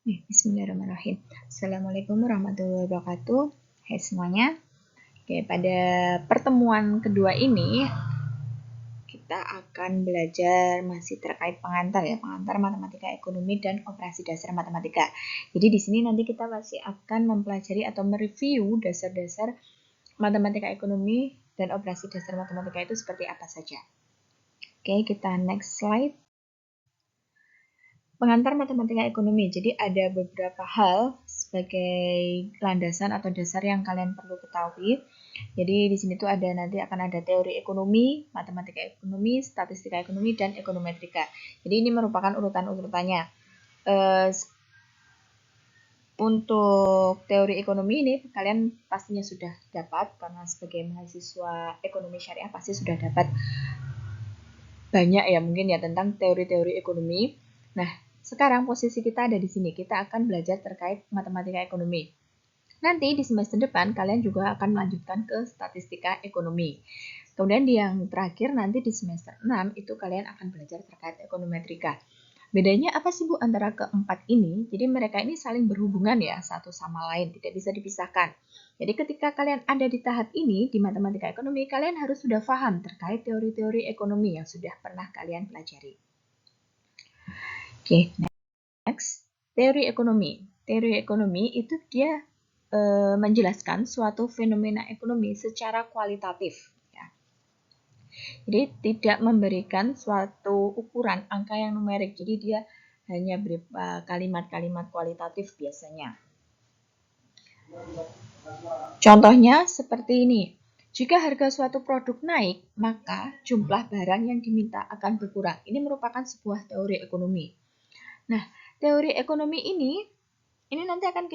Bismillahirrahmanirrahim. Assalamualaikum warahmatullahi wabarakatuh. Hai semuanya. Oke, pada pertemuan kedua ini kita akan belajar masih terkait pengantar ya, pengantar matematika ekonomi dan operasi dasar matematika. Jadi di sini nanti kita masih akan mempelajari atau mereview dasar-dasar matematika ekonomi dan operasi dasar matematika itu seperti apa saja. Oke, kita next slide. Pengantar matematika ekonomi. Jadi ada beberapa hal sebagai landasan atau dasar yang kalian perlu ketahui. Jadi di sini tuh ada nanti akan ada teori ekonomi, matematika ekonomi, statistika ekonomi, dan ekonometrika. Jadi ini merupakan urutan-urutannya. Untuk teori ekonomi ini kalian pastinya sudah dapat, karena sebagai mahasiswa ekonomi syariah pasti sudah dapat banyak ya mungkin ya tentang teori-teori ekonomi. Nah, sekarang posisi kita ada di sini. Kita akan belajar terkait matematika ekonomi. Nanti di semester depan kalian juga akan melanjutkan ke statistika ekonomi. Kemudian di yang terakhir nanti di semester 6 itu kalian akan belajar terkait ekonometrika. Bedanya apa sih Bu antara keempat ini? Jadi mereka ini saling berhubungan ya satu sama lain, tidak bisa dipisahkan. Jadi ketika kalian ada di tahap ini di matematika ekonomi, kalian harus sudah paham terkait teori-teori ekonomi yang sudah pernah kalian pelajari. Oke, next. Teori ekonomi. Teori ekonomi itu dia menjelaskan suatu fenomena ekonomi secara kualitatif. Ya. Jadi tidak memberikan suatu ukuran angka yang numerik. Jadi dia hanya berupa kalimat-kalimat kualitatif biasanya. Contohnya seperti ini. Jika harga suatu produk naik, maka jumlah barang yang diminta akan berkurang. Ini merupakan sebuah teori ekonomi. Nah, teori ekonomi ini nanti akan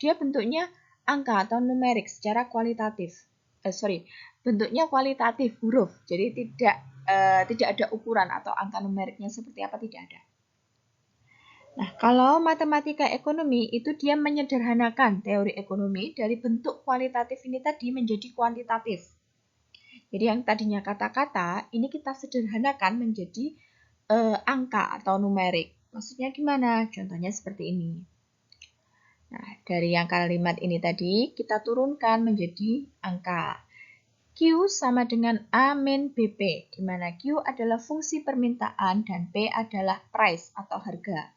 dia bentuknya angka atau numerik secara kualitatif. Bentuknya kualitatif huruf. Jadi tidak ada ukuran atau angka numeriknya seperti apa, tidak ada. Nah, kalau matematika ekonomi itu dia menyederhanakan teori ekonomi dari bentuk kualitatif ini tadi menjadi kuantitatif. Jadi yang tadinya kata-kata, ini kita sederhanakan menjadi angka atau numerik. Maksudnya gimana? Contohnya seperti ini. Nah, dari yang kalimat ini tadi, kita turunkan menjadi angka. Q sama dengan A min BP, di mana Q adalah fungsi permintaan dan P adalah price atau harga.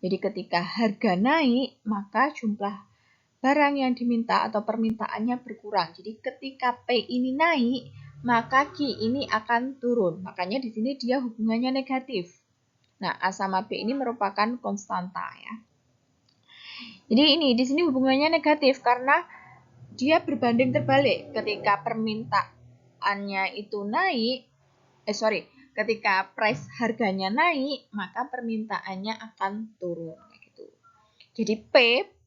Jadi ketika harga naik, maka jumlah barang yang diminta atau permintaannya berkurang. Jadi ketika P ini naik, maka Q ini akan turun. Makanya di sini dia hubungannya negatif. Nah, A sama B ini merupakan konstanta ya. Jadi ini di sini hubungannya negatif karena dia berbanding terbalik. Ketika permintaannya itu naik, ketika price harganya naik, maka permintaannya akan turun. Gitu. Jadi P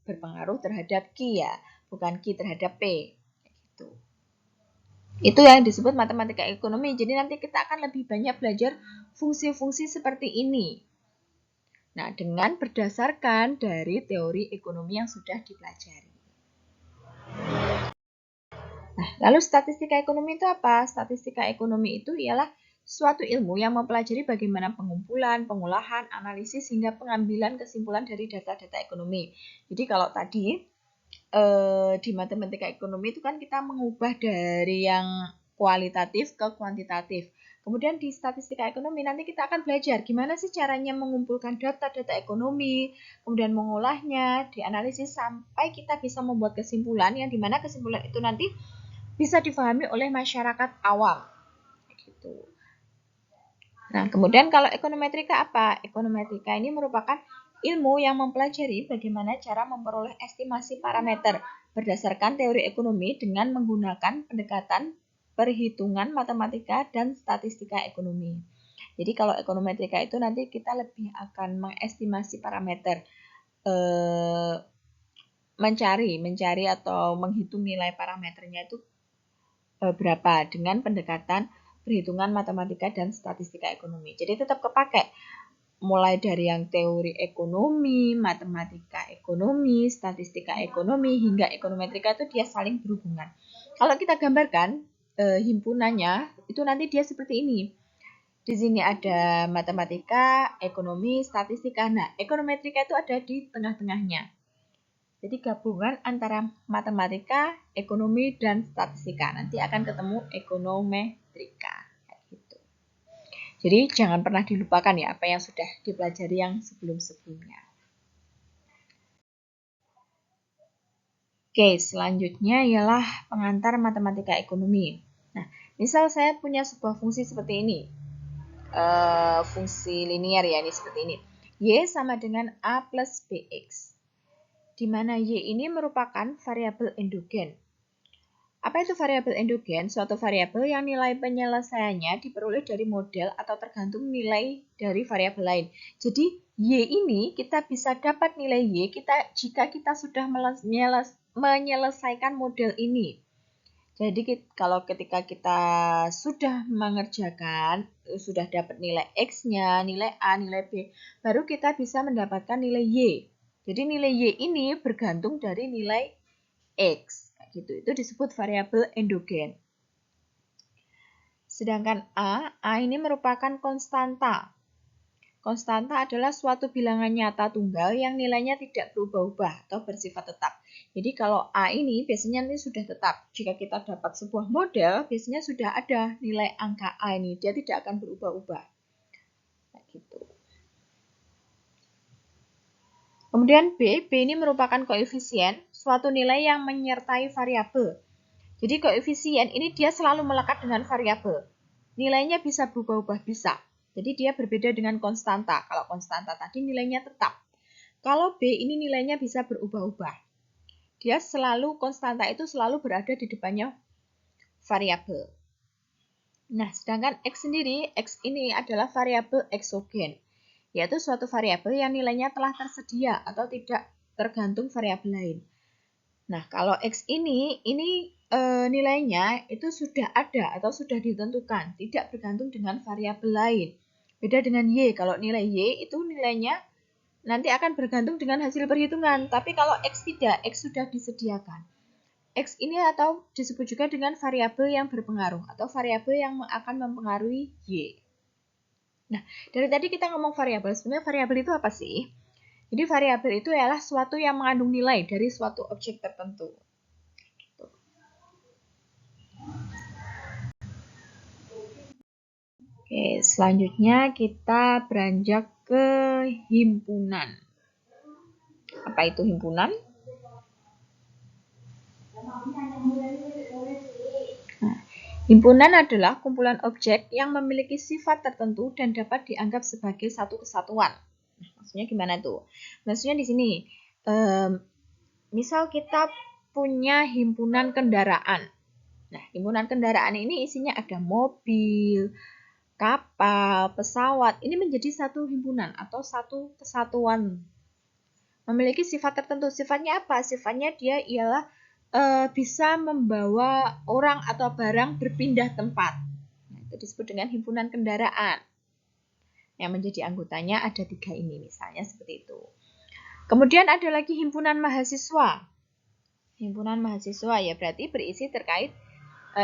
berpengaruh terhadap Q ya, bukan Q terhadap P. Gitu. Itu yang disebut matematika ekonomi. Jadi nanti kita akan lebih banyak belajar fungsi-fungsi seperti ini. Nah, dengan berdasarkan dari teori ekonomi yang sudah dipelajari. Nah, lalu statistika ekonomi itu apa? Statistika ekonomi itu ialah suatu ilmu yang mempelajari bagaimana pengumpulan, pengolahan, analisis, hingga pengambilan kesimpulan dari data-data ekonomi. Jadi kalau tadi di matematika ekonomi itu kan kita mengubah dari yang kualitatif ke kuantitatif. Kemudian di statistika ekonomi nanti kita akan belajar gimana sih caranya mengumpulkan data-data ekonomi, kemudian mengolahnya, dianalisis sampai kita bisa membuat kesimpulan yang dimana kesimpulan itu nanti bisa difahami oleh masyarakat awam. Gitu. Nah, kemudian kalau ekonometrika apa? Ekonometrika ini merupakan ilmu yang mempelajari bagaimana cara memperoleh estimasi parameter berdasarkan teori ekonomi dengan menggunakan pendekatan perhitungan matematika dan statistika ekonomi. Jadi kalau ekonometrika itu nanti kita lebih akan mengestimasi parameter, mencari atau menghitung nilai parameternya itu berapa dengan pendekatan perhitungan matematika dan statistika ekonomi. Jadi tetap kepake mulai dari yang teori ekonomi, matematika ekonomi, statistika ekonomi, hingga ekonometrika itu dia saling berhubungan. Kalau kita gambarkan himpunannya, itu nanti dia seperti ini. Di sini ada matematika, ekonomi, statistika. Nah, ekonometrika itu ada di tengah-tengahnya. Jadi gabungan antara matematika, ekonomi, dan statistika. Nanti akan ketemu ekonometrika. Gitu. Jadi jangan pernah dilupakan ya apa yang sudah dipelajari yang sebelum-sebelumnya. Oke, selanjutnya ialah pengantar matematika ekonomi. Nah, misal saya punya sebuah fungsi seperti ini. Fungsi linier ya, ini seperti ini. Y sama dengan A plus BX. Di mana Y ini merupakan variabel endogen. Apa itu variabel endogen? Suatu variabel yang nilai penyelesaiannya diperoleh dari model atau tergantung nilai dari variabel lain. Jadi, Y ini kita bisa dapat nilai Y jika kita sudah menyelesaikan model ini. Jadi kalau ketika kita sudah mengerjakan, sudah dapat nilai X-nya, nilai A, nilai B, baru kita bisa mendapatkan nilai Y. Jadi nilai Y ini bergantung dari nilai X. Gitu. Itu disebut variabel endogen. Sedangkan A ini merupakan konstanta. Konstanta adalah suatu bilangan nyata tunggal yang nilainya tidak berubah-ubah atau bersifat tetap. Jadi kalau A ini biasanya nanti sudah tetap. Jika kita dapat sebuah model, biasanya sudah ada nilai angka A ini. Dia tidak akan berubah-ubah. Nah, gitu. Kemudian B ini merupakan koefisien, suatu nilai yang menyertai variabel. Jadi koefisien ini dia selalu melekat dengan variabel. Nilainya bisa berubah-ubah, bisa. Jadi dia berbeda dengan konstanta. Kalau konstanta tadi nilainya tetap. Kalau B ini nilainya bisa berubah-ubah. Dia selalu, konstanta itu selalu berada di depannya variabel. Nah, sedangkan X sendiri, X ini adalah variabel eksogen. Yaitu suatu variabel yang nilainya telah tersedia atau tidak tergantung variabel lain. Nah, kalau X ini nilainya itu sudah ada atau sudah ditentukan, tidak bergantung dengan variabel lain. Beda dengan Y, kalau nilai Y itu nilainya nanti akan bergantung dengan hasil perhitungan, tapi kalau X tidak, X sudah disediakan. X ini atau disebut juga dengan variabel yang berpengaruh atau variabel yang akan mempengaruhi Y. Nah, dari tadi kita ngomong variabel, sebenarnya variabel itu apa sih? Jadi variabel itu adalah suatu yang mengandung nilai dari suatu objek tertentu. Oke, selanjutnya kita beranjak ke himpunan. Apa itu himpunan? Nah, himpunan adalah kumpulan objek yang memiliki sifat tertentu dan dapat dianggap sebagai satu kesatuan. Nah, maksudnya gimana tuh? Maksudnya di sini, misal kita punya himpunan kendaraan. Nah, himpunan kendaraan ini isinya ada mobil, kapal, pesawat. Ini menjadi satu himpunan atau satu kesatuan. Memiliki sifat tertentu. Sifatnya apa? Sifatnya dia ialah bisa membawa orang atau barang berpindah tempat. Nah, itu disebut dengan himpunan kendaraan. Yang menjadi anggotanya ada 3 ini, misalnya seperti itu. Kemudian ada lagi himpunan mahasiswa. Himpunan mahasiswa ya berarti berisi terkait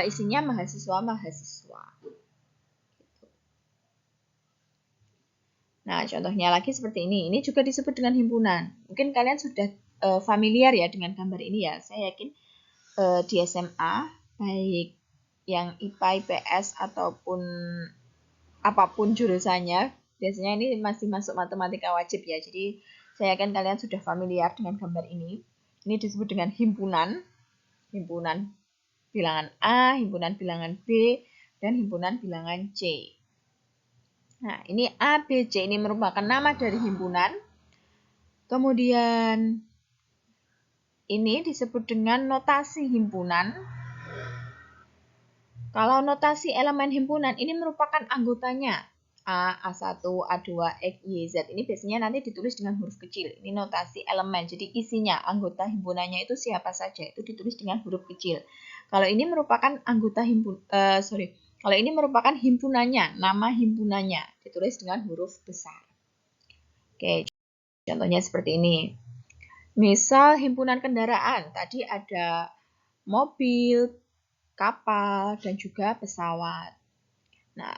isinya mahasiswa-mahasiswa. Nah, contohnya lagi seperti ini. Ini juga disebut dengan himpunan. Mungkin kalian sudah familiar ya dengan gambar ini ya. Saya yakin di SMA, baik yang IPA, IPS, ataupun apapun jurusannya, biasanya ini masih masuk matematika wajib ya. Jadi, saya yakin kalian sudah familiar dengan gambar ini. Ini disebut dengan himpunan. Himpunan bilangan A, himpunan bilangan B, dan himpunan bilangan C. Nah, ini A, B, C ini merupakan nama dari himpunan. Kemudian ini disebut dengan notasi himpunan. Kalau notasi elemen himpunan ini merupakan anggotanya. A, A1, A2, X, Y, Z. Ini biasanya nanti ditulis dengan huruf kecil. Ini notasi elemen. Jadi isinya, anggota himpunannya itu siapa saja. Itu ditulis dengan huruf kecil. Kalau ini merupakan anggota kalau ini merupakan himpunannya, nama himpunannya. Ditulis dengan huruf besar. Oke, contohnya seperti ini. Misal himpunan kendaraan, tadi ada mobil, kapal, dan juga pesawat. Nah,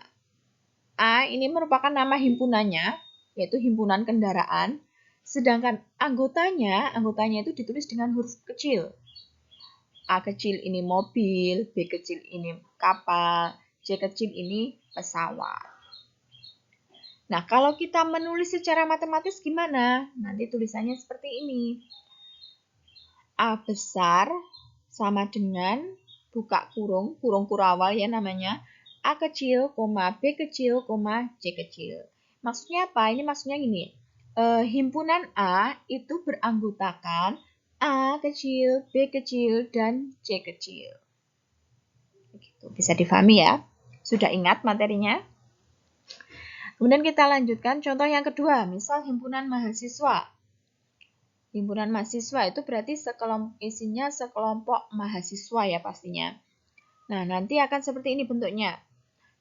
A ini merupakan nama himpunannya, yaitu himpunan kendaraan. Sedangkan anggotanya itu ditulis dengan huruf kecil. A kecil ini mobil, B kecil ini kapal, C kecil ini pesawat. Nah, kalau kita menulis secara matematis gimana? Nanti tulisannya seperti ini. A besar sama dengan buka kurung, kurung kurawal ya namanya, A kecil, B kecil, C kecil. Maksudnya apa? Ini maksudnya gini, himpunan A itu beranggotakan A kecil, B kecil, dan C kecil. Begitu. Bisa difahami ya? Sudah ingat materinya? Kemudian kita lanjutkan contoh yang kedua, misal himpunan mahasiswa. Himpunan mahasiswa itu berarti isinya sekelompok mahasiswa ya pastinya. Nah, nanti akan seperti ini bentuknya.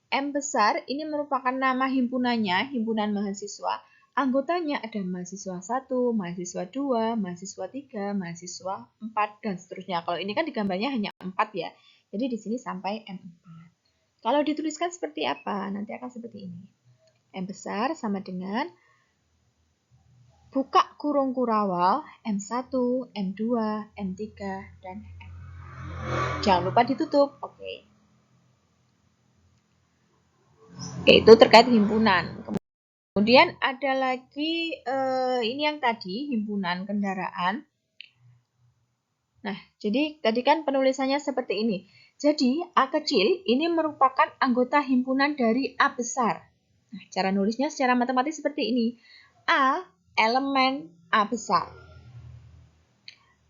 M besar ini merupakan nama himpunannya, himpunan mahasiswa. Anggotanya ada mahasiswa 1, mahasiswa 2, mahasiswa 3, mahasiswa 4, dan seterusnya. Kalau ini kan di gambarnya hanya 4 ya. Jadi di sini sampai M4. Kalau dituliskan seperti apa? Nanti akan seperti ini. M besar sama dengan buka kurung kurawal M1, M2, M3, dan M. Jangan lupa ditutup. Oke. Itu terkait himpunan. Kemudian ada lagi ini yang tadi himpunan kendaraan. Nah, jadi tadi kan penulisannya seperti ini. Jadi A kecil ini merupakan anggota himpunan dari A besar. Nah, cara nulisnya secara matematis seperti ini. A elemen A besar.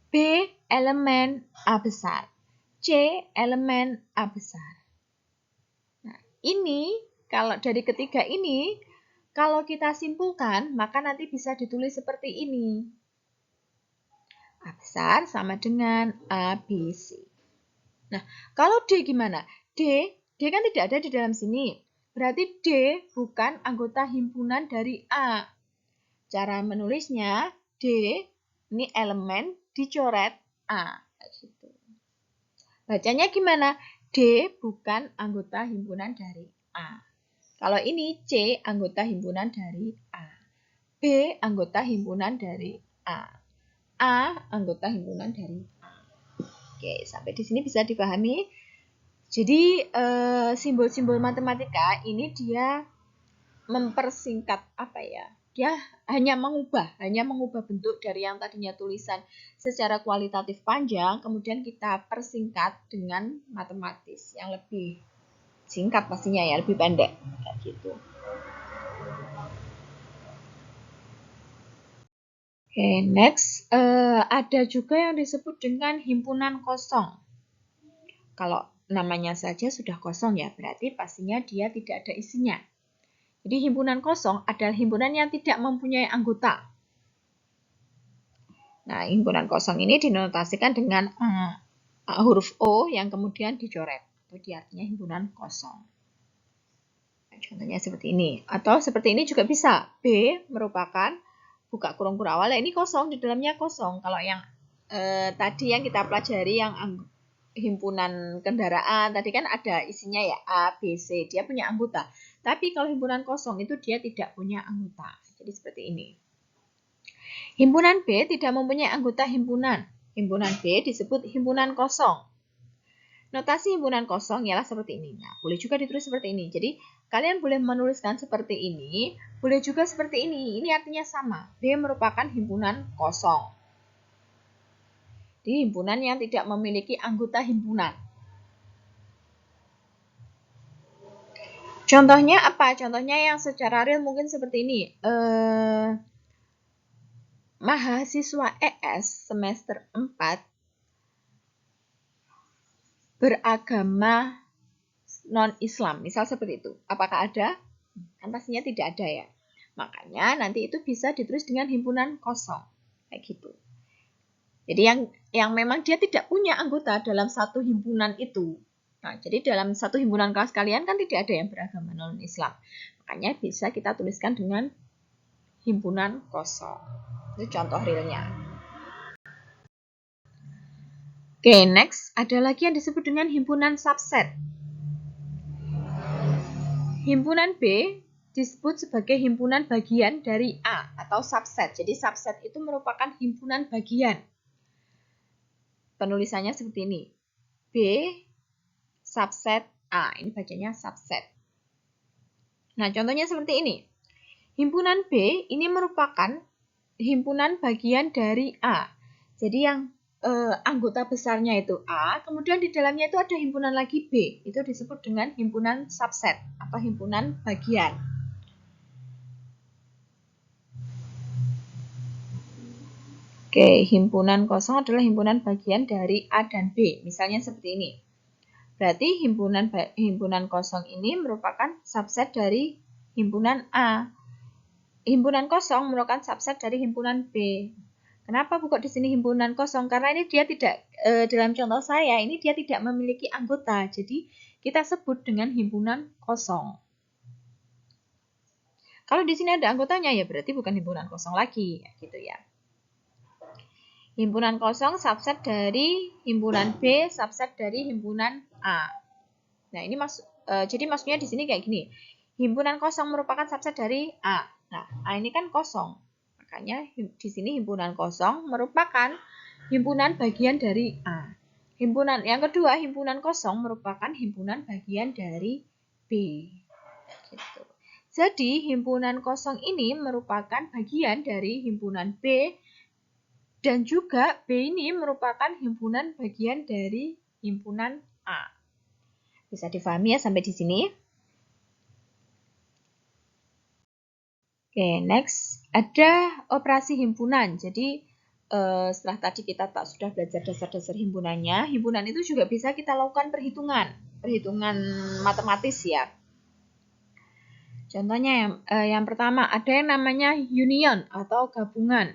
B elemen A besar. C elemen A besar. Nah, ini kalau dari ketiga ini, kalau kita simpulkan, maka nanti bisa ditulis seperti ini. A besar sama dengan A, B, C. Nah, kalau D gimana? D kan tidak ada di dalam sini. Berarti D bukan anggota himpunan dari A. Cara menulisnya, D, ini elemen, dicoret A. Gitu. Bacanya gimana? D bukan anggota himpunan dari A. Kalau ini C anggota himpunan dari A. B anggota himpunan dari A. A anggota himpunan dari A. Oke, sampai di sini bisa dipahami. Jadi simbol-simbol matematika ini dia mempersingkat apa ya? Dia hanya mengubah bentuk dari yang tadinya tulisan secara kualitatif panjang, kemudian kita persingkat dengan matematis yang lebih singkat pastinya ya, lebih pendek kayak gitu. Oke, next ada juga yang disebut dengan himpunan kosong. Kalau namanya saja sudah kosong ya, berarti pastinya dia tidak ada isinya. Jadi himpunan kosong adalah himpunan yang tidak mempunyai anggota. Nah, himpunan kosong ini dinotasikan dengan huruf O yang kemudian dicoret. Itu artinya himpunan kosong. Nah, contohnya seperti ini. Atau seperti ini juga bisa. B merupakan buka kurung kurawal. Nah, ini kosong, di dalamnya kosong. Kalau yang tadi yang kita pelajari yang himpunan kendaraan, tadi kan ada isinya ya A, B, C. Dia punya anggota. Tapi kalau himpunan kosong itu dia tidak punya anggota. Jadi seperti ini. Himpunan B tidak mempunyai anggota himpunan. Himpunan B disebut himpunan kosong. Notasi himpunan kosong ialah seperti ini. Nah, boleh juga ditulis seperti ini. Jadi, kalian boleh menuliskan seperti ini, boleh juga seperti ini. Ini artinya sama. B merupakan himpunan kosong. Di himpunan yang tidak memiliki anggota himpunan. Contohnya apa? Contohnya yang secara real mungkin seperti ini. Mahasiswa ES semester 4 beragama non-Islam. Misal seperti itu. Apakah ada? Kan pastinya tidak ada ya. Makanya nanti itu bisa ditulis dengan himpunan kosong. Kayak gitu. Jadi yang memang dia tidak punya anggota dalam satu himpunan itu. Nah, jadi dalam satu himpunan kelas kalian kan tidak ada yang beragama non-Islam. Makanya bisa kita tuliskan dengan himpunan kosong. Itu contoh realnya. Oke, next ada lagi yang disebut dengan himpunan subset. Himpunan B disebut sebagai himpunan bagian dari A atau subset. Jadi subset itu merupakan himpunan bagian. Penulisannya seperti ini. B subset A. Ini bacanya subset. Nah, contohnya seperti ini. Himpunan B ini merupakan himpunan bagian dari A. Jadi yang anggota besarnya itu A, kemudian di dalamnya itu ada himpunan lagi B. Itu disebut dengan himpunan subset atau himpunan bagian. Oke, himpunan kosong adalah himpunan bagian dari A dan B. Misalnya seperti ini. Berarti himpunan kosong ini merupakan subset dari himpunan A. Himpunan kosong merupakan subset dari himpunan B. Kenapa bukan di sini himpunan kosong? Karena ini dia tidak, dalam contoh saya, ini dia tidak memiliki anggota. Jadi, kita sebut dengan himpunan kosong. Kalau di sini ada anggotanya, ya berarti bukan himpunan kosong lagi. Gitu ya. Himpunan kosong subset dari himpunan B, subset dari himpunan A. Nah, ini jadi maksudnya di sini kayak gini. Himpunan kosong merupakan subset dari A. Nah, A ini kan kosong. Makanya di sini himpunan kosong merupakan himpunan bagian dari A. Himpunan yang kedua, himpunan kosong merupakan himpunan bagian dari B. Gitu. Jadi, himpunan kosong ini merupakan bagian dari himpunan B dan juga B ini merupakan himpunan bagian dari himpunan A. Bisa difahami ya sampai di sini? Oke, next ada operasi himpunan. Jadi setelah tadi kita sudah belajar dasar-dasar himpunannya, himpunan itu juga bisa kita lakukan perhitungan matematis ya. Contohnya yang pertama ada yang namanya union atau gabungan.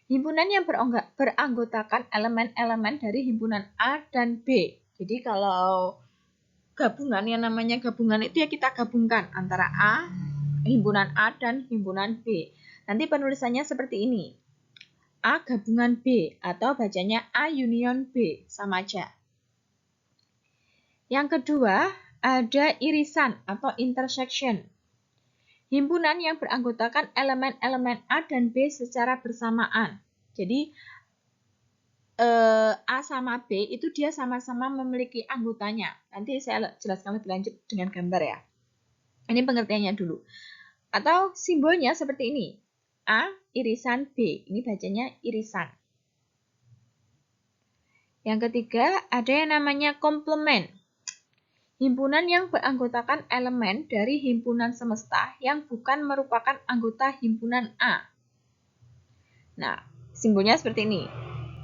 Himpunan yang beranggotakan elemen-elemen dari himpunan A dan B. Jadi kalau gabungan yang namanya gabungan itu ya kita gabungkan antara himpunan A dan himpunan B. Nanti penulisannya seperti ini. A gabungan B atau bacanya A union B, sama aja. Yang kedua, ada irisan atau intersection. Himpunan yang beranggotakan elemen-elemen A dan B secara bersamaan. Jadi, A sama B itu dia sama-sama memiliki anggotanya. Nanti saya jelaskan lebih lanjut dengan gambar ya. Ini pengertiannya dulu. Atau simbolnya seperti ini. A irisan B. Ini bacanya irisan. Yang ketiga, ada yang namanya komplement. Himpunan yang beranggotakan elemen dari himpunan semesta yang bukan merupakan anggota himpunan A. Nah, simbolnya seperti ini.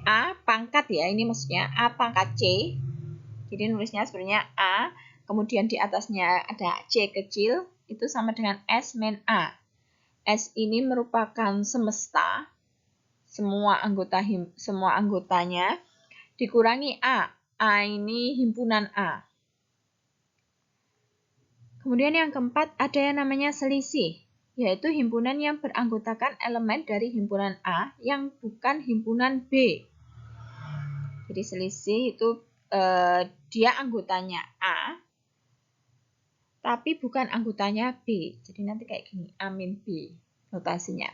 A pangkat ya, ini maksudnya A pangkat C. Jadi nulisnya sebenarnya A, kemudian di atasnya ada C kecil, itu sama dengan S min A. S ini merupakan semesta, semua anggotanya, dikurangi A. A ini himpunan A. Kemudian yang keempat ada yang namanya selisih, yaitu himpunan yang beranggotakan elemen dari himpunan A yang bukan himpunan B. Jadi selisih itu dia anggotanya A, tapi bukan anggotanya B. Jadi nanti kayak gini, A min B notasinya.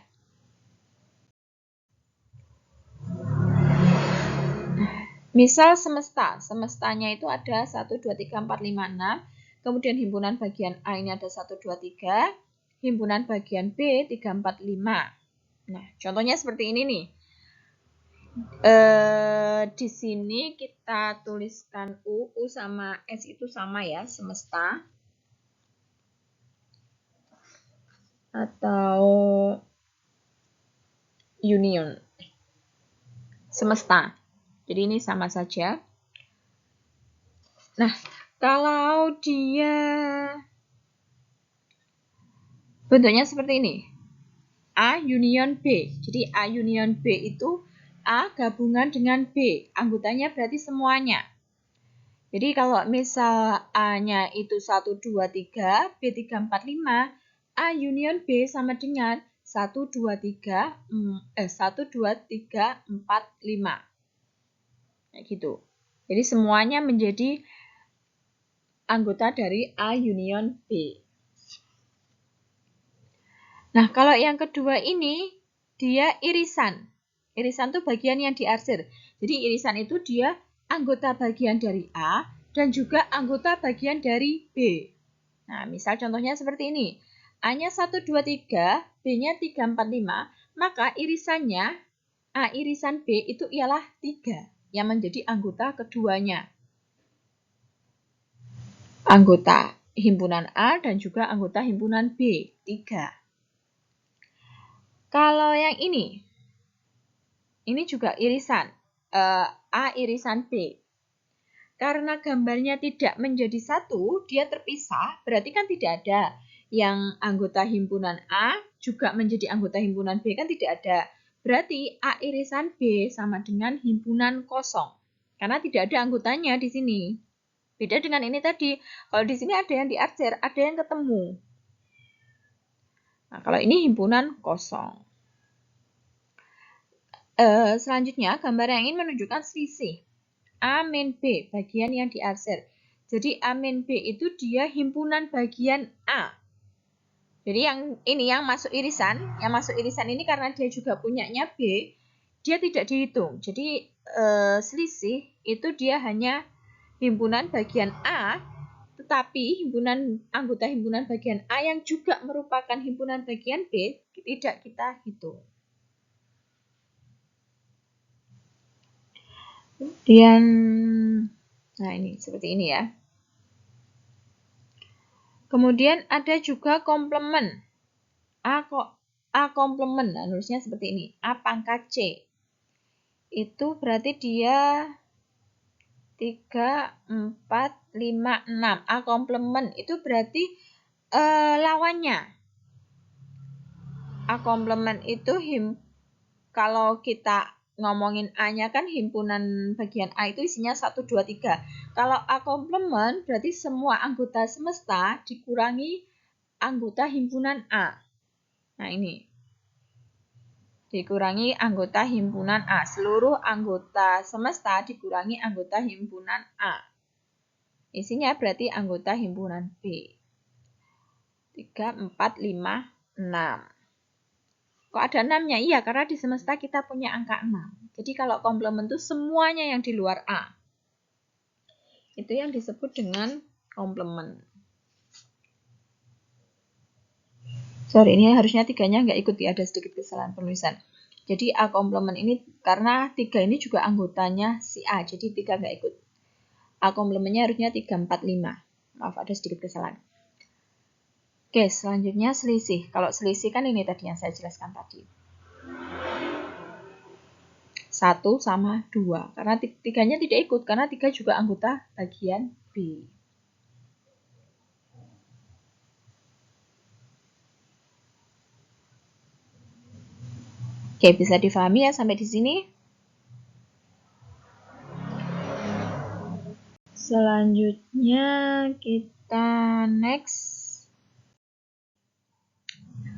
Misal semesta. Semestanya itu ada 1, 2, 3, 4, 5, 6. Kemudian himpunan bagian A ini ada 1, 2, 3. Himpunan bagian B 3, 4, 5. Nah, contohnya seperti ini nih. Di sini kita tuliskan U sama S itu sama ya, semesta. Atau union. Semesta. Jadi ini sama saja. Nah, kalau dia bentuknya seperti ini. A union B. Jadi A union B itu A gabungan dengan B. Anggotanya berarti semuanya. Jadi kalau misal A-nya itu 1, 2, 3, B 3, 4, 5, A union B sama dengan 1, 2, 3, 4, 5. Kayak gitu. Jadi semuanya menjadi anggota dari A union B. Nah, kalau yang kedua ini, dia irisan. Irisan itu bagian yang diarsir. Jadi irisan itu dia anggota bagian dari A dan juga anggota bagian dari B. Nah, misal contohnya seperti ini. A-nya 1, 2, 3, B-nya 3, 4, 5, maka irisannya A irisan B itu ialah 3 yang menjadi anggota keduanya. Anggota himpunan A dan juga anggota himpunan B, 3. Kalau yang ini juga irisan, A irisan B. Karena gambarnya tidak menjadi satu, dia terpisah, berarti kan tidak ada yang anggota himpunan A juga menjadi anggota himpunan B, kan tidak ada. Berarti A irisan B sama dengan himpunan kosong. Karena tidak ada anggotanya di sini. Beda dengan ini tadi. Kalau di sini ada yang diarsir, ada yang ketemu. Nah, kalau ini himpunan kosong. Selanjutnya, gambar yang ingin menunjukkan selisih. A min B, bagian yang diarsir. Jadi A min B itu dia himpunan bagian A. Jadi yang masuk irisan ini karena dia juga punyanya B, dia tidak dihitung. Jadi selisih itu dia hanya himpunan bagian A, tetapi anggota himpunan bagian A yang juga merupakan himpunan bagian B tidak kita hitung. Kemudian, nah ini seperti ini ya. Kemudian ada juga komplement. A komplement, nah, nulisnya seperti ini. A pangkat C. Itu berarti dia 3, 4, 5, 6. A komplement itu berarti lawannya. A komplement itu kalau kita ngomongin A-nya kan himpunan bagian A itu isinya 1, 2, 3. Kalau A komplement berarti semua anggota semesta dikurangi anggota himpunan A. Nah ini. Dikurangi anggota himpunan A. Seluruh anggota semesta dikurangi anggota himpunan A. Isinya berarti anggota himpunan B. 3, 4, 5, 6. Kok ada 6-nya? Iya, karena di semesta kita punya angka 6. Jadi kalau komplement itu semuanya yang di luar A. Itu yang disebut dengan komplement. Sorry, ini harusnya 3-nya nggak ikut ya, ada sedikit kesalahan penulisan. Jadi A komplement ini, karena 3 ini juga anggotanya si A, jadi 3 nggak ikut. A komplementnya harusnya 3, 4, 5. Maaf, ada sedikit kesalahan. Oke, selanjutnya selisih. Kalau selisih kan ini tadi yang saya jelaskan tadi. 1 sama 2. Karena 3-nya tidak ikut, karena 3 juga anggota bagian B. Oke, bisa difahami ya sampai di sini? Selanjutnya kita next.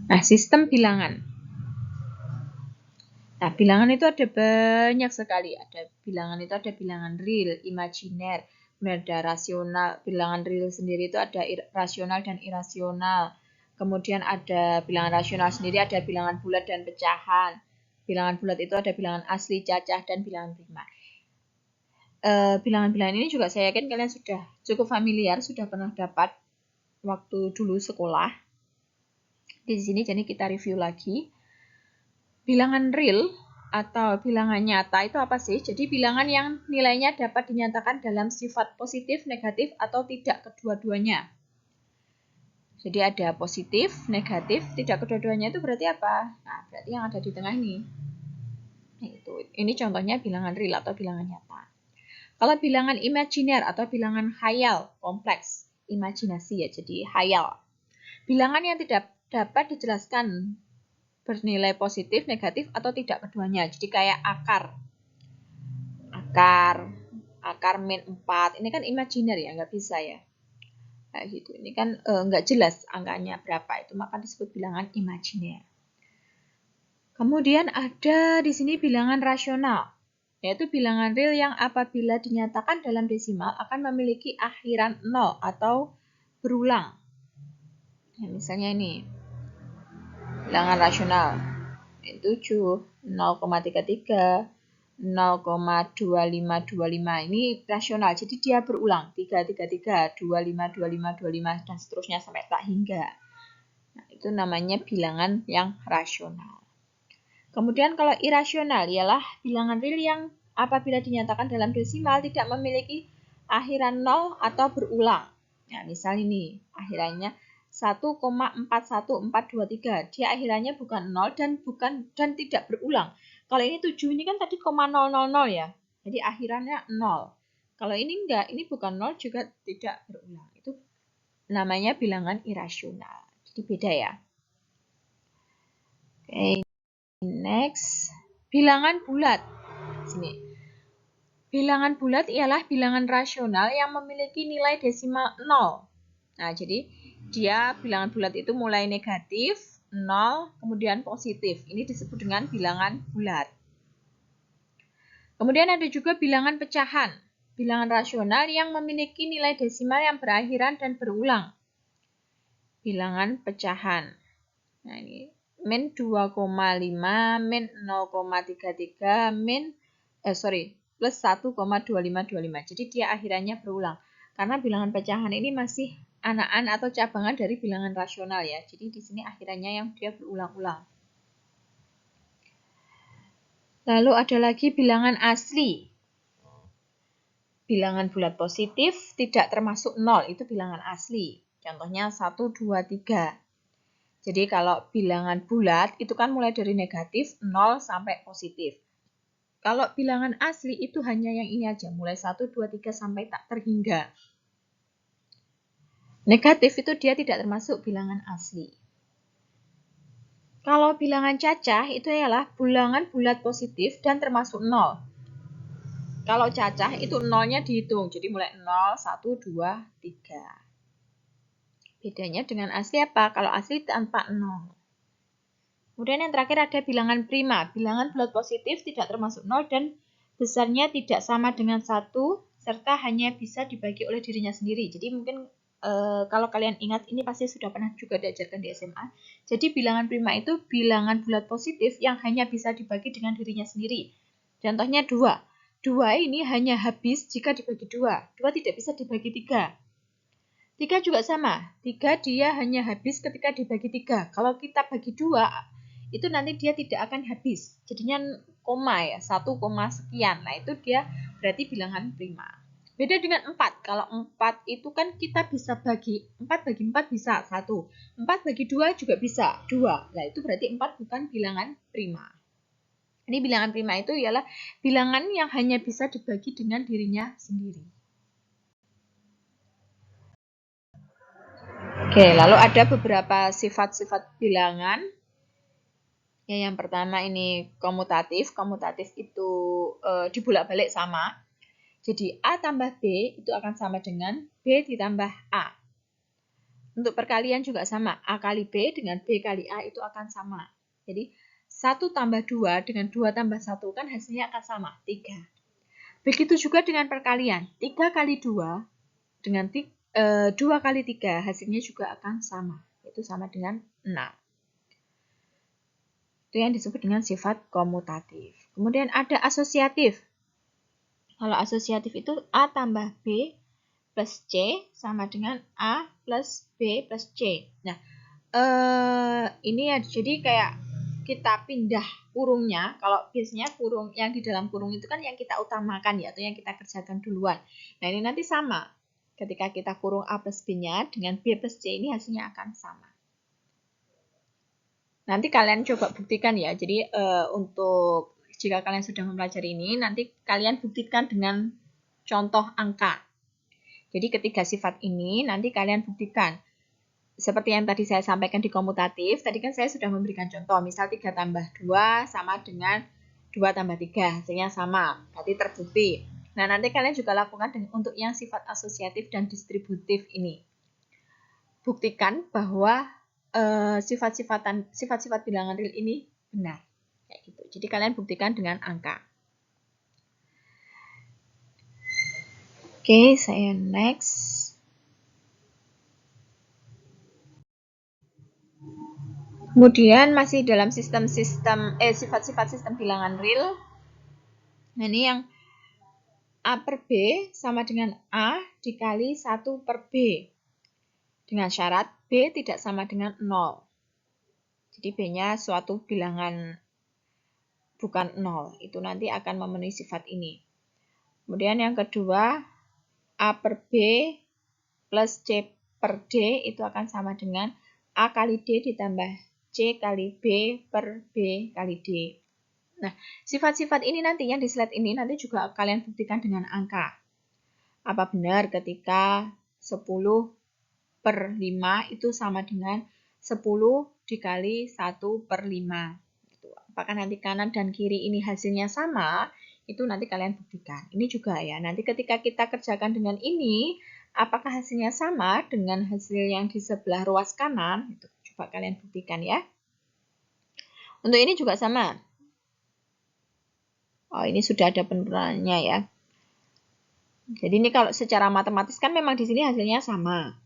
Nah, sistem bilangan. Nah, bilangan itu ada banyak sekali. Ada bilangan real, imajiner, kemudian ada rasional. Bilangan real sendiri itu ada rasional dan irasional. Kemudian ada bilangan rasional sendiri, ada bilangan bulat dan pecahan. Bilangan bulat itu ada bilangan asli, cacah, dan bilangan prima. Bilangan-bilangan ini juga saya yakin kalian sudah cukup familiar, sudah pernah dapat waktu dulu sekolah. Di sini jadi kita review lagi. Bilangan real atau bilangan nyata itu apa sih? Jadi bilangan yang nilainya dapat dinyatakan dalam sifat positif, negatif, atau tidak kedua-duanya. Jadi ada positif, negatif, tidak kedua-duanya itu berarti apa? Nah, berarti yang ada di tengah ini. Ini contohnya bilangan real atau bilangan nyata. Kalau bilangan imajiner atau bilangan khayal, kompleks, imajinasi ya, jadi khayal. Bilangan yang tidak dapat dijelaskan bernilai positif, negatif, atau tidak keduanya. Jadi kayak akar min 4. Ini kan imajiner ya, nggak bisa ya. Kayak gitu. Ini kan nggak jelas angkanya berapa itu, maka disebut bilangan imajiner. Kemudian ada di sini bilangan rasional, yaitu bilangan real yang apabila dinyatakan dalam desimal akan memiliki akhiran 0 atau berulang. Ya, misalnya ini. bilangan rasional. 7, 0,33, 0,2525 ini rasional. Jadi dia berulang 333, 25, dan seterusnya sampai tak hingga. Nah, itu namanya bilangan yang rasional. Kemudian kalau irasional ialah bilangan real yang apabila dinyatakan dalam desimal tidak memiliki akhiran 0 atau berulang. Nah, misal ini akhirannya 1,41423. Dia akhirannya bukan 0 dan tidak berulang. Kalau ini 7 ini kan tadi 0,000 ya. Jadi akhirannya 0. Kalau ini enggak, ini bukan 0 juga tidak berulang. Itu namanya bilangan irasional. Jadi beda ya. Oke, next. Bilangan bulat. Sini. Bilangan bulat ialah bilangan rasional yang memiliki nilai desimal 0. Nah, jadi dia bilangan bulat itu mulai negatif, 0, kemudian positif. Ini disebut dengan bilangan bulat. Kemudian ada juga bilangan pecahan. Bilangan rasional yang memiliki nilai desimal yang berakhiran dan berulang. Bilangan pecahan. Nah, ini min 2,5, min 0,33, plus 1,2525. Jadi dia akhirannya berulang. Karena bilangan pecahan ini masih anakan atau cabangan dari bilangan rasional ya. Jadi di sini akhirannya yang dia berulang-ulang. Lalu ada lagi bilangan asli. Bilangan bulat positif tidak termasuk 0, itu bilangan asli. Contohnya 1, 2, 3. Jadi kalau bilangan bulat itu kan mulai dari negatif 0 sampai positif. Kalau bilangan asli itu hanya yang ini aja, mulai 1, 2, 3 sampai tak terhingga. Negatif itu dia tidak termasuk bilangan asli. Kalau bilangan cacah itu adalah bilangan bulat positif dan termasuk 0. Kalau cacah itu 0-nya dihitung, jadi mulai 0, 1, 2, 3. Bedanya dengan asli apa? Kalau asli tanpa 0. Kemudian yang terakhir ada bilangan prima. Bilangan bulat positif tidak termasuk 0 dan besarnya tidak sama dengan 1, serta hanya bisa dibagi oleh dirinya sendiri. Jadi mungkin kalau kalian ingat, ini pasti sudah pernah juga diajarkan di SMA. Jadi bilangan prima itu bilangan bulat positif yang hanya bisa dibagi dengan dirinya sendiri. Contohnya 2. 2 ini hanya habis jika dibagi 2. 2 tidak bisa dibagi 3. 3 juga sama. 3 dia hanya habis ketika dibagi 3. Kalau kita bagi 2, itu nanti dia tidak akan habis. Jadinya koma ya, 1, sekian. Nah, itu dia berarti bilangan prima. Beda dengan 4. Kalau 4 itu kan kita bisa bagi 4 bagi 4 bisa 1. 4 bagi 2 juga bisa 2. Nah, itu berarti 4 bukan bilangan prima. Ini bilangan prima itu ialah bilangan yang hanya bisa dibagi dengan dirinya sendiri. Oke, lalu ada beberapa sifat-sifat bilangan. Ya, yang pertama ini komutatif. Komutatif itu dibulak-balik sama. Jadi A tambah B itu akan sama dengan B ditambah A. Untuk perkalian juga sama. A kali B dengan B kali A itu akan sama. Jadi 1 tambah 2 dengan 2 tambah 1 kan hasilnya akan sama, 3. Begitu juga dengan perkalian. 3 kali 2 dengan 2 kali 3 hasilnya juga akan sama. Itu sama dengan 6. Itu yang disebut dengan sifat komutatif. Kemudian ada asosiatif. Kalau asosiatif itu A tambah B plus C sama dengan A plus B plus C. Nah, ini ya jadi kayak kita pindah kurungnya. Kalau biasanya kurung yang di dalam kurung itu kan yang kita utamakan ya, atau yang kita kerjakan duluan. Nah, ini nanti sama. Ketika kita kurung A plus B-nya dengan B plus C, ini hasilnya akan sama. Nanti kalian coba buktikan ya. Jadi untuk jika kalian sudah mempelajari ini, nanti kalian buktikan dengan contoh angka. Jadi ketiga sifat ini nanti kalian buktikan. Seperti yang tadi saya sampaikan di komutatif, tadi kan saya sudah memberikan contoh. Misal 3 tambah 2 sama dengan 2 tambah 3, hasilnya sama. Berarti terbukti. Nah, nanti kalian juga lakukan untuk yang sifat asosiatif dan distributif ini. Buktikan bahwa sifat-sifat bilangan real ini benar. Kayak gitu. Jadi kalian buktikan dengan angka. Oke, saya next. Kemudian masih dalam sifat-sifat sistem bilangan real. Nah, ini yang A per B sama dengan A dikali 1 per B. Dengan syarat B tidak sama dengan 0. Jadi B-nya suatu bilangan bukan 0. Itu nanti akan memenuhi sifat ini. Kemudian yang kedua, A per B plus C per D itu akan sama dengan A kali D ditambah C kali B per B kali D. Nah, sifat-sifat ini nanti yang di slide ini nanti juga kalian buktikan dengan angka. Apa benar ketika 10 per 5 itu sama dengan 10 dikali 1 per 5. Apakah nanti kanan dan kiri ini hasilnya sama? Itu nanti kalian buktikan. Ini juga ya, nanti ketika kita kerjakan dengan ini, apakah hasilnya sama dengan hasil yang di sebelah ruas kanan? Itu coba kalian buktikan ya. Untuk ini juga sama. Oh, ini sudah ada penurunannya ya. Jadi ini kalau secara matematis kan memang di sini hasilnya sama.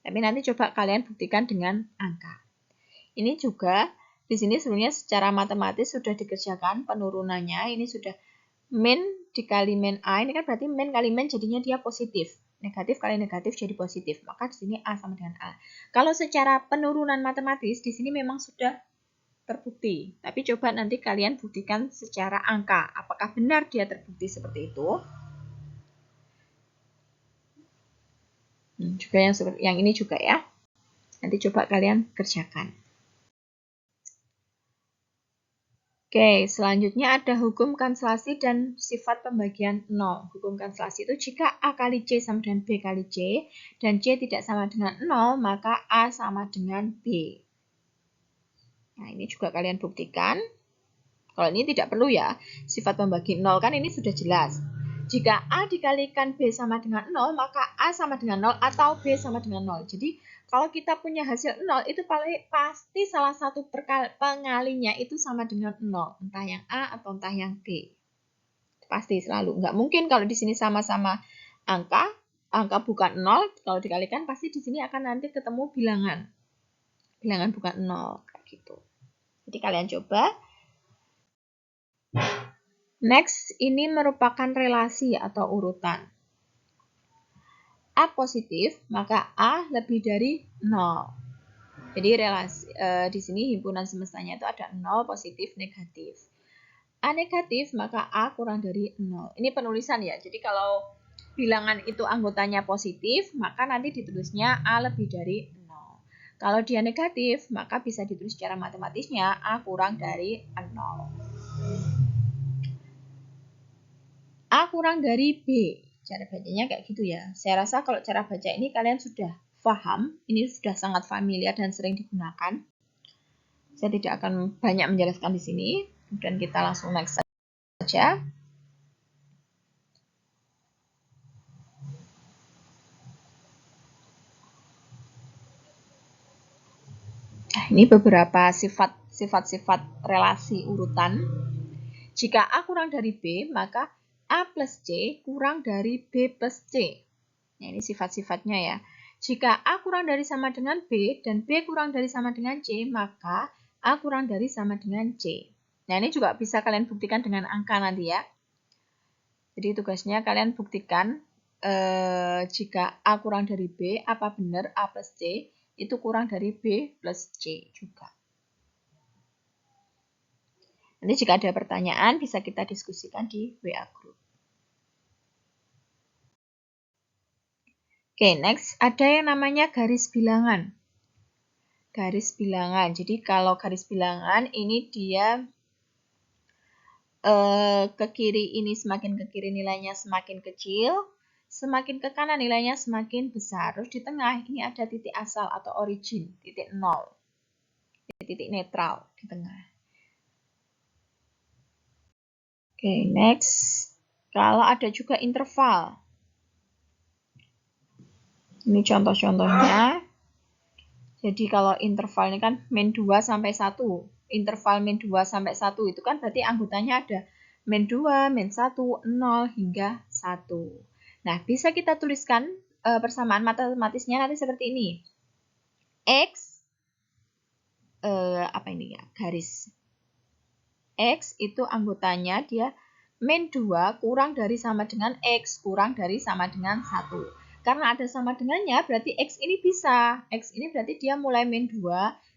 Tapi nanti coba kalian buktikan dengan angka. Ini juga di sini sebenarnya secara matematis sudah dikerjakan penurunannya. Ini sudah min dikali min A. Ini kan berarti min kali min jadinya dia positif. Negatif kali negatif jadi positif. Maka di sini A sama dengan A. Kalau secara penurunan matematis di sini memang sudah terbukti. Tapi coba nanti kalian buktikan secara angka. Apakah benar dia terbukti seperti itu? Juga yang ini juga ya. Nanti coba kalian kerjakan. Oke, selanjutnya ada hukum kanselasi dan sifat pembagian 0. Hukum kanselasi itu jika A kali C sama dengan B kali C, dan C tidak sama dengan 0, maka A sama dengan B. Nah, ini juga kalian buktikan. Kalau ini tidak perlu ya, sifat pembagi 0 kan ini sudah jelas. Jika A dikalikan B sama dengan 0, maka A sama dengan 0 atau B sama dengan 0. Jadi, kalau kita punya hasil 0, itu pasti salah satu pengalinya itu sama dengan 0. Entah yang A atau entah yang B. Pasti selalu. Nggak mungkin kalau di sini sama-sama angka bukan 0, kalau dikalikan pasti di sini akan nanti ketemu bilangan. Bilangan bukan 0. Kayak gitu. Jadi, kalian coba. Next, ini merupakan relasi atau urutan. A positif, maka A lebih dari 0. Jadi relasi di sini himpunan semestanya itu ada 0, positif, negatif. A negatif, maka A kurang dari 0. Ini penulisan ya. Jadi kalau bilangan itu anggotanya positif, maka nanti ditulisnya A lebih dari 0. Kalau dia negatif, maka bisa ditulis secara matematisnya A kurang dari 0. A kurang dari B. Cara bacanya kayak gitu ya. Saya rasa kalau cara baca ini kalian sudah paham. Ini sudah sangat familiar dan sering digunakan. Saya tidak akan banyak menjelaskan di sini. Kemudian kita langsung next saja. Nah, ini beberapa sifat-sifat relasi urutan. Jika A kurang dari B, maka A plus C kurang dari B plus C. Nah, ini sifat-sifatnya ya. Jika A kurang dari sama dengan B dan B kurang dari sama dengan C, maka A kurang dari sama dengan C. Nah, ini juga bisa kalian buktikan dengan angka nanti ya. Jadi tugasnya kalian buktikan jika A kurang dari B, apa benar A plus C itu kurang dari B plus C juga. Nanti jika ada pertanyaan bisa kita diskusikan di WA Group. Oke, next ada yang namanya garis bilangan. Garis bilangan. Jadi kalau garis bilangan ini dia ke kiri ini semakin ke kiri nilainya semakin kecil, semakin ke kanan nilainya semakin besar. Terus di tengah ini ada titik asal atau origin, titik 0. Titik netral di tengah. Oke, next. Kalau ada juga interval. Ini contoh-contohnya. Jadi kalau interval ini kan min 2 sampai 1. Interval min 2 sampai 1 itu kan berarti anggotanya ada min 2, min 1, 0 hingga 1. Nah, bisa kita tuliskan persamaan matematisnya nanti seperti ini. X apa ini ya, garis. X itu anggotanya dia min 2 kurang dari sama dengan X kurang dari sama dengan 1. Karena ada sama dengannya, berarti X ini bisa. X ini berarti dia mulai min 2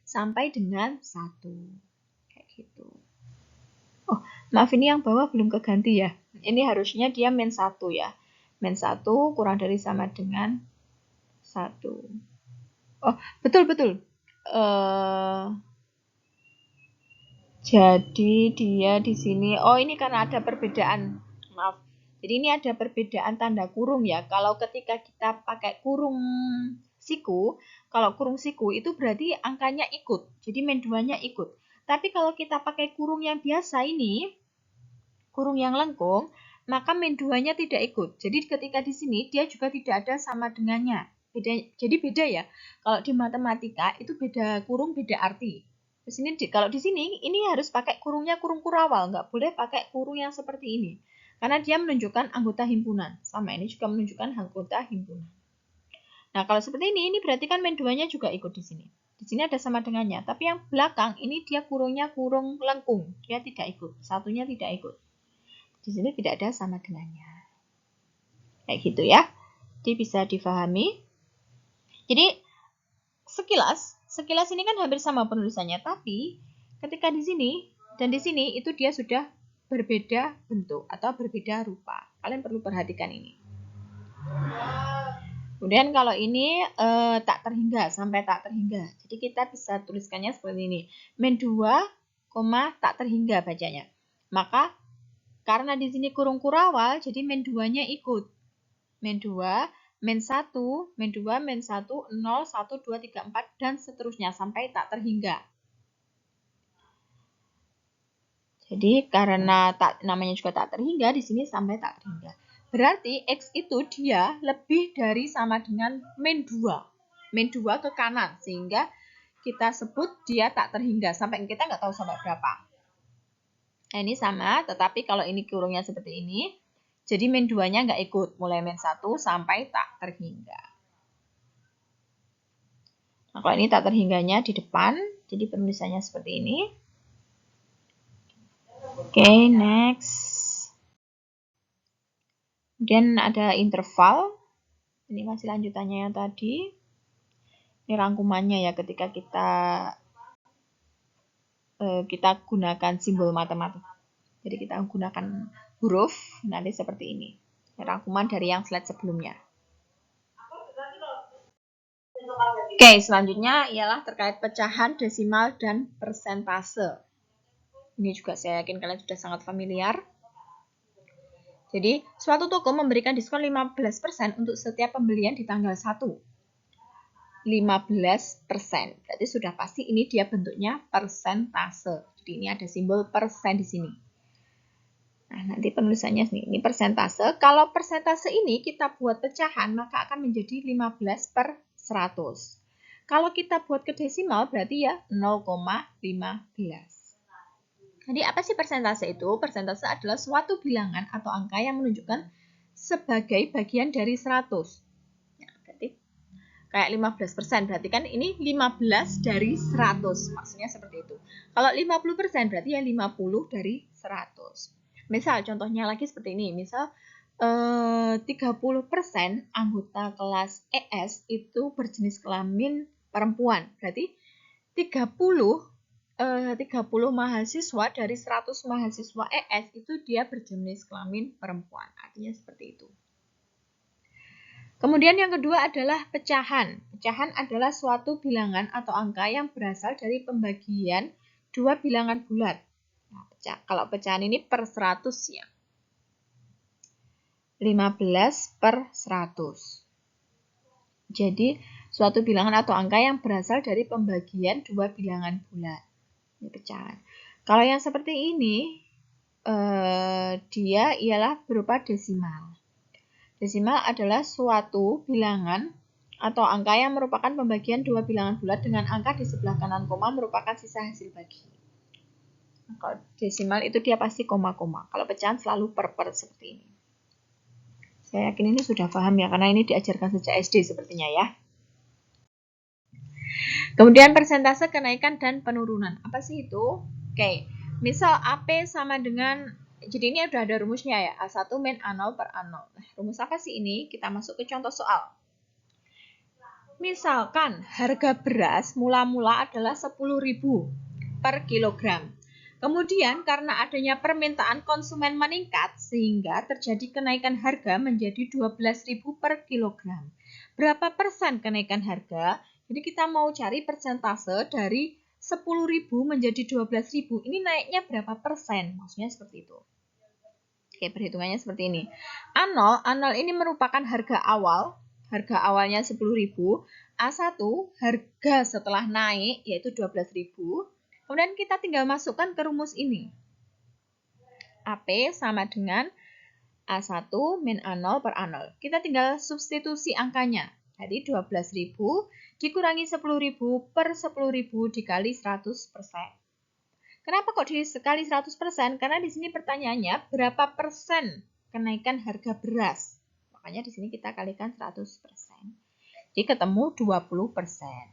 sampai dengan 1. Kayak gitu. Oh, maaf ini yang bawah belum keganti ya. Ini harusnya dia min 1 ya. Min 1 kurang dari sama dengan 1. Oh, betul-betul. Jadi dia di sini, oh ini karena ada perbedaan, maaf. Jadi ini ada perbedaan tanda kurung ya. Kalau ketika kita pakai kurung siku, kalau kurung siku itu berarti angkanya ikut. Jadi min 2-nya ikut. Tapi kalau kita pakai kurung yang biasa ini, kurung yang lengkung, maka min 2-nya tidak ikut. Jadi ketika di sini dia juga tidak ada sama dengannya. Jadi beda ya. Kalau di matematika itu beda kurung, beda arti. Di sini kalau di sini ini harus pakai kurungnya kurung kurawal, nggak boleh pakai kurung yang seperti ini. Karena dia menunjukkan anggota himpunan. Sama ini juga menunjukkan anggota himpunan. Nah, kalau seperti ini berarti kan min 2-nya juga ikut di sini. Di sini ada sama dengannya, tapi yang belakang ini dia kurungnya kurung lengkung. Dia tidak ikut, satunya tidak ikut. Di sini tidak ada sama dengannya. Kayak gitu ya. Jadi bisa difahami. Jadi sekilas ini kan hampir sama penulisannya, tapi ketika di sini dan di sini itu dia sudah berbeda bentuk atau berbeda rupa. Kalian perlu perhatikan ini. Kemudian kalau ini tak terhingga sampai tak terhingga. Jadi kita bisa tuliskannya seperti ini. Min 2, tak terhingga bacanya. Maka karena di sini kurung kurawal, jadi min 2-nya ikut. Min 2, min 1, min 2, min 1, 0, 1, 2, 3, 4, dan seterusnya sampai tak terhingga. Jadi karena namanya juga tak terhingga, di sini sampai tak terhingga. Berarti X itu dia lebih dari sama dengan min 2. Min 2 ke kanan, sehingga kita sebut dia tak terhingga. Sampai kita nggak tahu sampai berapa. Nah, ini sama, tetapi kalau ini kurungnya seperti ini, jadi min 2-nya nggak ikut, mulai min 1 sampai tak terhingga. Nah, kalau ini tak terhingganya di depan, jadi penulisannya seperti ini. Oke, next. Kemudian ada interval. Ini masih lanjutannya yang tadi. Ini rangkumannya ya ketika kita gunakan simbol matematika. Jadi kita menggunakan huruf, nanti seperti ini. Rangkuman dari yang slide sebelumnya. Oke, selanjutnya ialah terkait pecahan, desimal, dan persentase. Ini juga saya yakin kalian sudah sangat familiar. Jadi, suatu toko memberikan diskon 15% untuk setiap pembelian di tanggal 1. 15%. Berarti sudah pasti ini dia bentuknya persentase. Jadi ini ada simbol persen di sini. Nah, nanti penulisannya ini persentase. Kalau persentase ini kita buat pecahan, maka akan menjadi 15/100. Kalau kita buat ke desimal, berarti ya 0,15. Jadi apa sih persentase itu? Persentase adalah suatu bilangan atau angka yang menunjukkan sebagai bagian dari 100. Ya, berarti kayak 15%, berarti kan ini 15 dari 100. Maksudnya seperti itu. Kalau 50% berarti ya 50 dari 100. Misal contohnya lagi seperti ini, misal 30% anggota kelas ES itu berjenis kelamin perempuan. Berarti 30 mahasiswa dari 100 mahasiswa ES itu dia berjenis kelamin perempuan. Artinya seperti itu. Kemudian yang kedua adalah pecahan. Pecahan adalah suatu bilangan atau angka yang berasal dari pembagian dua bilangan bulat. Nah, kalau pecahan ini per 100 ya. 15/100. Jadi, suatu bilangan atau angka yang berasal dari pembagian dua bilangan bulat. Ini pecahan. Kalau yang seperti ini, dia ialah berupa desimal. Desimal adalah suatu bilangan atau angka yang merupakan pembagian dua bilangan bulat dengan angka di sebelah kanan koma merupakan sisa hasil bagi. Kalau desimal itu dia pasti koma-koma. Kalau pecahan selalu per seperti ini. Saya yakin ini sudah paham ya, karena ini diajarkan sejak SD sepertinya ya. Kemudian persentase kenaikan dan penurunan. Apa sih itu? Oke, misal AP sama dengan, jadi ini udah ada rumusnya ya, A1 min A0 per A0. Nah, rumus apa sih ini? Kita masuk ke contoh soal. Misalkan harga beras mula-mula adalah 10.000 per kilogram. Kemudian karena adanya permintaan konsumen meningkat sehingga terjadi kenaikan harga menjadi 12.000 per kilogram. Berapa persen kenaikan harga? Jadi kita mau cari persentase dari 10.000 menjadi 12.000. Ini naiknya berapa persen? Maksudnya seperti itu. Oke, perhitungannya seperti ini. A0 ini merupakan harga awal. Harga awalnya 10.000. A1 harga setelah naik yaitu 12.000. Kemudian kita tinggal masukkan ke rumus ini. AP sama dengan A1 min A0 per A0. Kita tinggal substitusi angkanya. Jadi 12.000 dikurangi 10.000 per 10.000 dikali 100%. Kenapa kok dikali 100%? Karena di sini pertanyaannya berapa persen kenaikan harga beras. Makanya di sini kita kalikan 100%. Jadi ketemu 20%.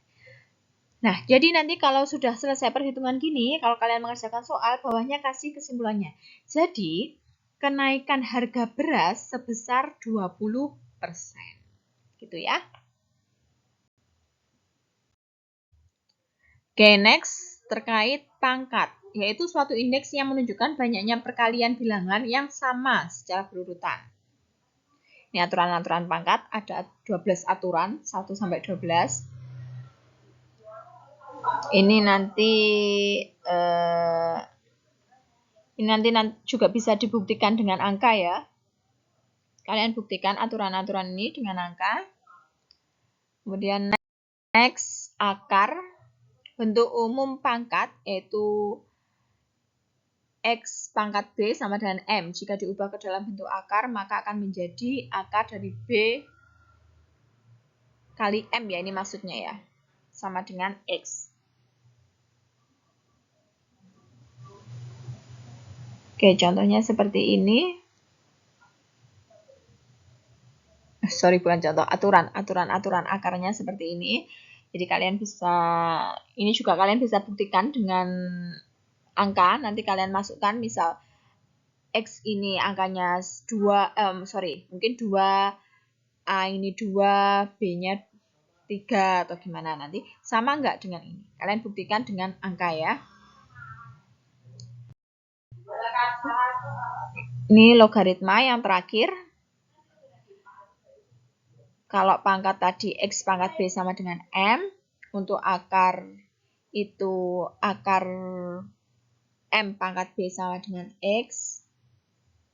Nah, jadi nanti kalau sudah selesai perhitungan gini, kalau kalian mengerjakan soal, bawahnya kasih kesimpulannya. Jadi, kenaikan harga beras sebesar 20%. Gitu ya. Oke, next terkait pangkat, yaitu suatu indeks yang menunjukkan banyaknya perkalian bilangan yang sama secara berurutan. Ini aturan-aturan pangkat, ada 12 aturan, 1 sampai 12. Ini nanti juga bisa dibuktikan dengan angka ya. Kalian buktikan aturan-aturan ini dengan angka. Kemudian next, akar. Bentuk umum pangkat yaitu X pangkat B sama dengan M. Jika diubah ke dalam bentuk akar, maka akan menjadi akar dari B kali M ya, ini maksudnya ya. Sama dengan X. Oke, contohnya seperti ini. Sorry, bukan contoh, aturan akarnya seperti ini. Jadi kalian bisa, ini juga kalian bisa buktikan dengan angka. Nanti kalian masukkan, misal X ini angkanya 2, mungkin 2, A ini 2, B-nya 3 atau gimana nanti. Sama nggak dengan ini? Kalian buktikan dengan angka ya. Ini logaritma yang terakhir. Kalau pangkat tadi X pangkat B sama dengan M, untuk akar itu akar M pangkat B sama dengan X.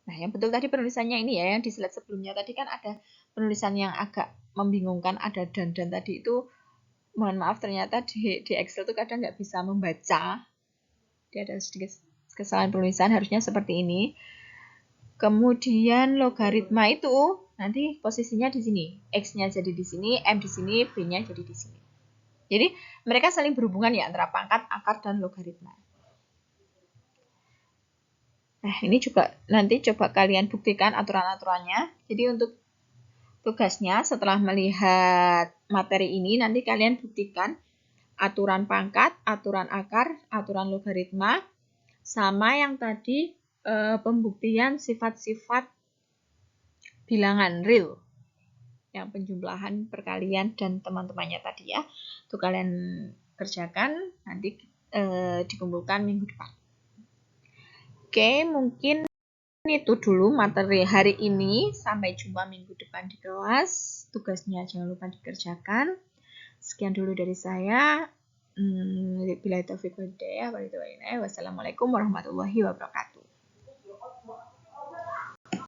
Nah, yang betul tadi penulisannya ini ya, yang di slide sebelumnya tadi kan ada penulisan yang agak membingungkan, ada dan tadi itu, mohon maaf ternyata di Excel itu kadang nggak bisa membaca. Dia ada sedikit kesalahan penulisan, harusnya seperti ini. Kemudian logaritma itu nanti posisinya di sini. X-nya jadi di sini, M di sini, B-nya jadi di sini. Jadi mereka saling berhubungan ya antara pangkat, akar, dan logaritma. Nah, ini juga nanti coba kalian buktikan aturan-aturannya. Jadi untuk tugasnya setelah melihat materi ini, nanti kalian buktikan aturan pangkat, aturan akar, aturan logaritma, sama yang tadi pembuktian sifat-sifat bilangan real, yang penjumlahan, perkalian, dan teman-temannya tadi ya. Itu kalian kerjakan, nanti dikumpulkan minggu depan. Oke, mungkin itu dulu materi hari ini. Sampai jumpa minggu depan di kelas. Tugasnya jangan lupa dikerjakan. Sekian dulu dari saya. Wassalamualaikum warahmatullahi wabarakatuh.